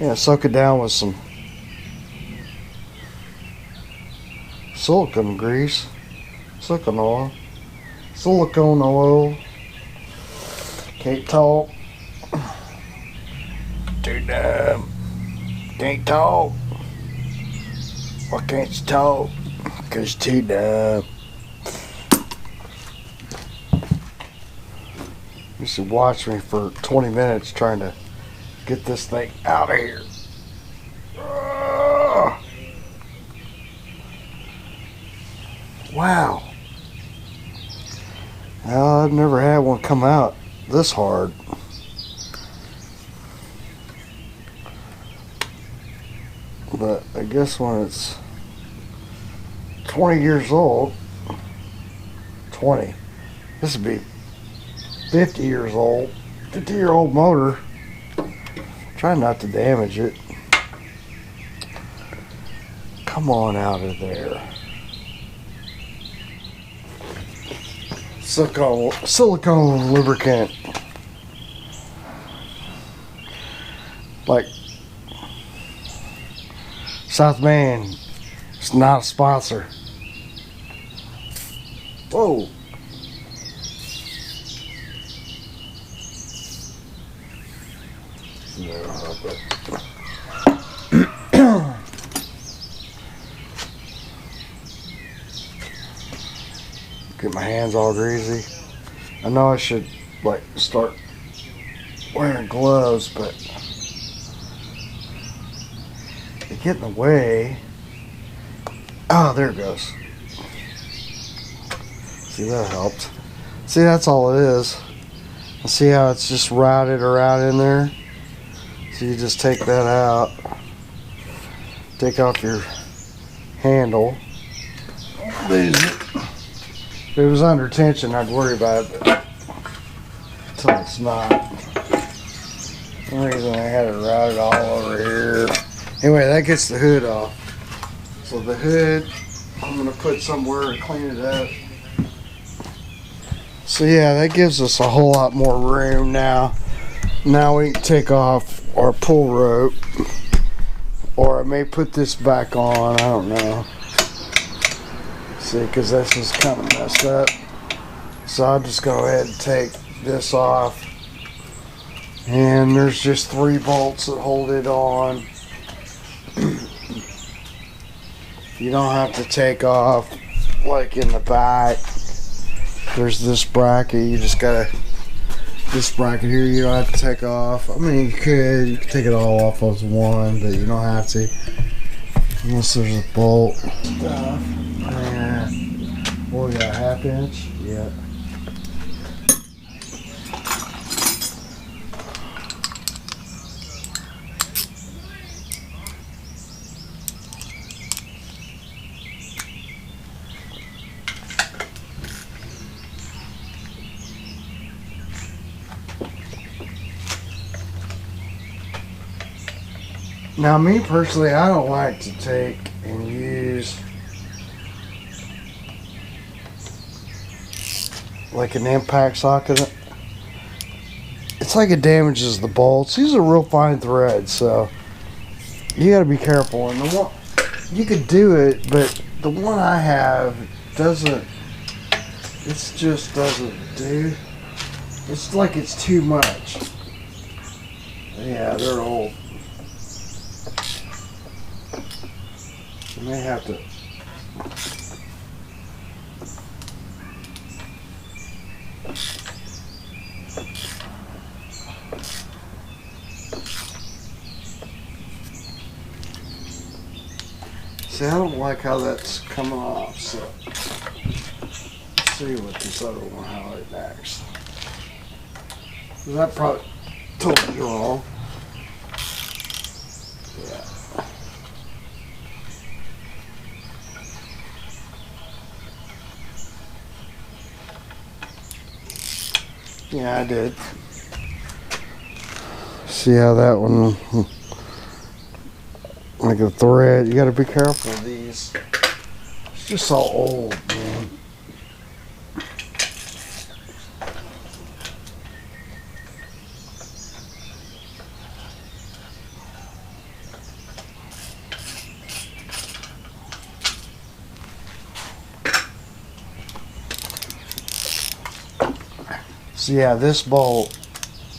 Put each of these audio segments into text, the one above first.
Yeah, soak it down with some silicone grease, silicone oil. Can't talk. Too dumb. Can't talk. Why can't you talk? 'Cause you're too dumb. You should watch me for 20 minutes trying to get this thing out of here. Wow. Well, I've never had one come out this hard. But I guess when it's 20 years old, 20, this would be 50 years old, 50-year-old motor. Try not to damage it. Come on out of there. Silicone lubricant. Like South Main, it's not a sponsor. Whoa. Get my hands all greasy. I know I should like start wearing gloves, but they get in the way. Oh, there it goes. See, that helped. See, that's all it is. See how it's just routed around in there? So you just take that out. Take off your handle. Lose it. If it was under tension, I'd worry about it, but until it's not. For some reason I had it routed all over here. Anyway, that gets the hood off. So the hood, I'm going to put somewhere to clean it up. So yeah, that gives us a whole lot more room now. Now we can take off our pull rope. Or I may put this back on, I don't know. See, because this is kind of messed up. So I'll just go ahead and take this off. And there's just 3 bolts that hold it on. You don't have to take off like in the back. There's this bracket, you just gotta, this bracket here you don't have to take off. I mean, you could take it all off as one, but you don't have to. Unless there's a bolt. Stuff. What we got, 1/2 inch? Yeah. Now, me personally, I don't like to take and use like an impact socket. It's like it damages the bolts. These are real fine threads, so you got to be careful. And the one you could do it, but the one I have doesn't. It just doesn't do. It's like it's too much. Yeah, they're old. You may have to. See, I don't like how that's coming off, so let's see what this other one, how it acts. That probably told you wrong. Yeah. Yeah, I did. See how that one, like a thread, you gotta be careful of these. It's just so old, man. So yeah, this bolt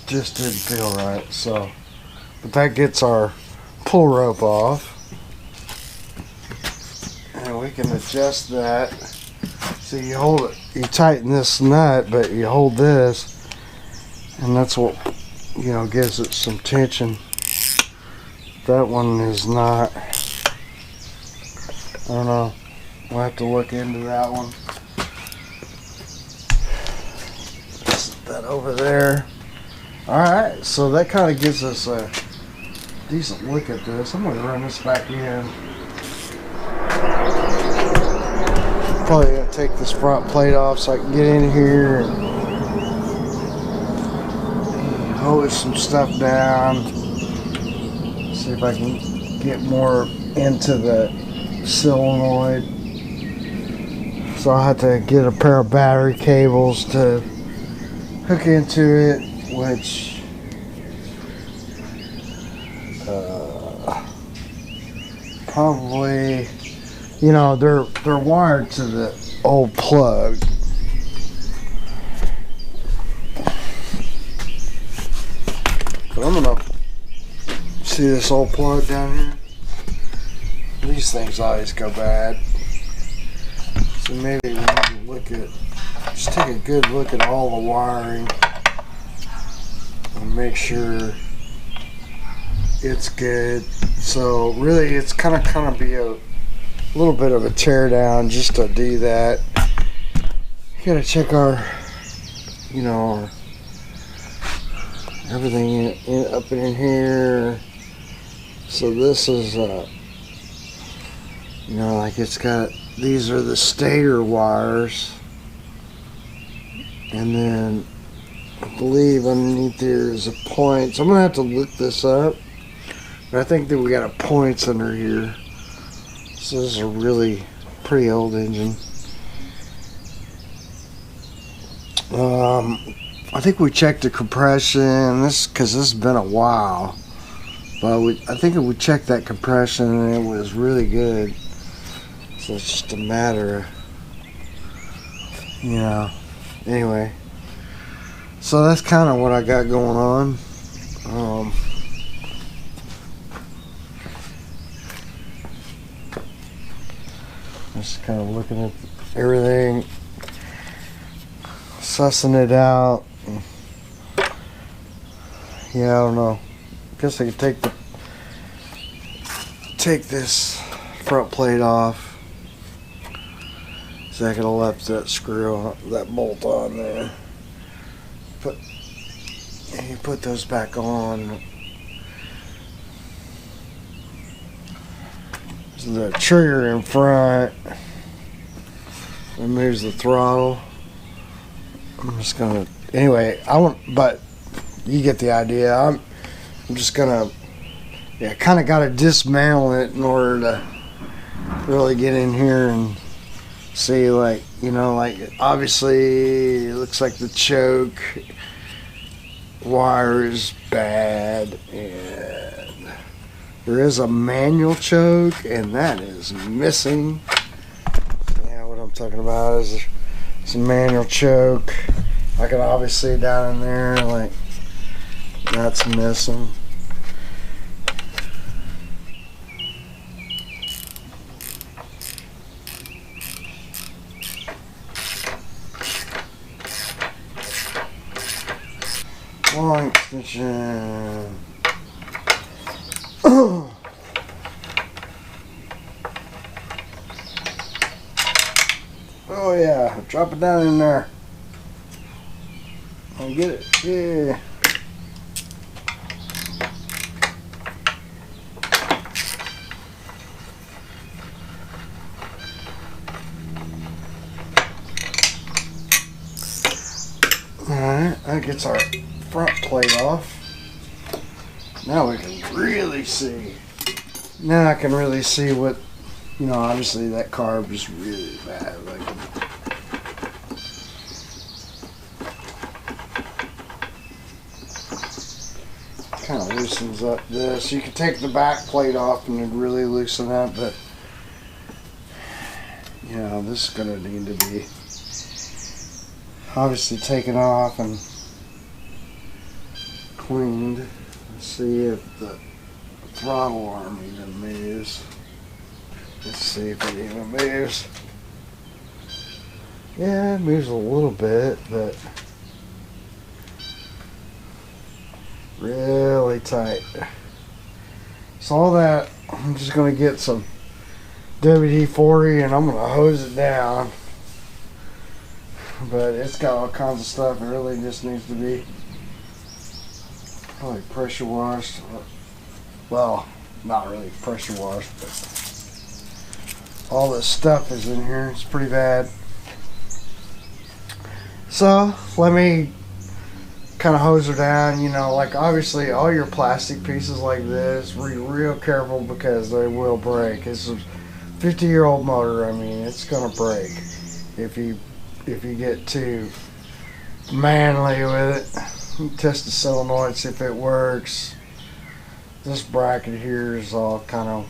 just didn't feel right. So, but that gets our pull rope off. And we can adjust that. So you hold it, you tighten this nut, but you hold this, and that's what, you know, gives it some tension. That one is not. I don't know. We'll have to look into that one. Set that over there. Alright, so that kind of gives us a decent look at this. I'm going to run this back in. Probably going to take this front plate off so I can get in here and hose some stuff down. See if I can get more into the solenoid. So I'll have to get a pair of battery cables to hook into it, which probably, you know, they're wired to the old plug. But I'm gonna see this old plug down here. These things always go bad. So maybe we need to look at, just take a good look at all the wiring and make sure it's good. So really it's kind of be a little bit of a tear down just to do that. You gotta check our, you know, everything up in here. So this is you know, like it's got, these are the stator wires, and then I believe underneath there is a point. So I'm gonna have to look this up, but I think that we got a points under here. So this is a really pretty old engine. I think we checked the compression. This, because this has been a while, but I think we checked that compression and it was really good. So it's just a matter of, you know, anyway. So that's kind of what I got going on. Just kind of looking at everything, sussing it out. Yeah, I don't know. Guess I could take this front plate off. So I could have left that screw, that bolt on there. And you put those back on. So the trigger in front removes the throttle. I'm just gonna, anyway, but you get the idea. I'm just gonna, yeah, kind of got to dismantle it in order to really get in here and see, like, you know, like obviously it looks like the choke wire is bad, and there is a manual choke and that is missing. Yeah, what I'm talking about is some manual choke. I can obviously down in there, like, that's missing. Long extension. Oh yeah, drop it down in there. I'll get it. Yeah. Alright, that gets our front plate off. Now we can really see. Now I can really see what, you know, obviously that carb is really bad. Like, kind of loosens up this. You can take the back plate off and it'd really loosen up, but you know, this is gonna need to be obviously taken off and cleaned. Let's see if the throttle arm even moves. Let's see if it even moves. Yeah, it moves a little bit, but really tight. So all that, I'm just going to get some WD-40 and I'm going to hose it down. But it's got all kinds of stuff. It really just needs to be probably pressure washed. Well, not really pressure washed, but all this stuff is in here. It's pretty bad. So let me kind of hose her down. You know, like obviously all your plastic pieces like this, be real careful because they will break. It's a 50-year-old motor. I mean, it's gonna break if you get too manly with it. Test the solenoid, see if it works. This bracket here is all kind of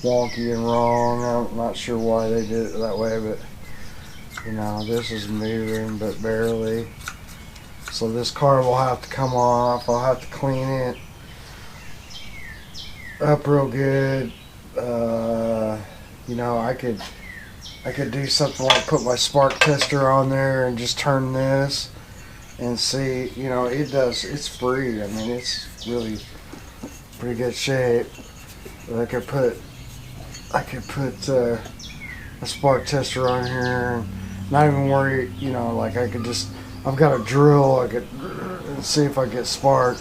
wonky and wrong. I'm not sure why they did it that way, but you know, this is moving but barely. So this car will have to come off. I'll have to clean it up real good. You know, I could do something like put my spark tester on there and just turn this and see. You know, it's free. I mean, it's really pretty good shape. But I could put a spark tester on here and not even worry. You know, like I've got a drill. I could see if I get spark.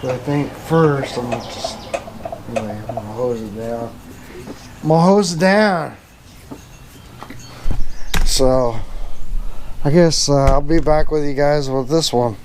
But I think first I'm gonna hose it down. I'm gonna hose it down. So I guess I'll be back with you guys with this one.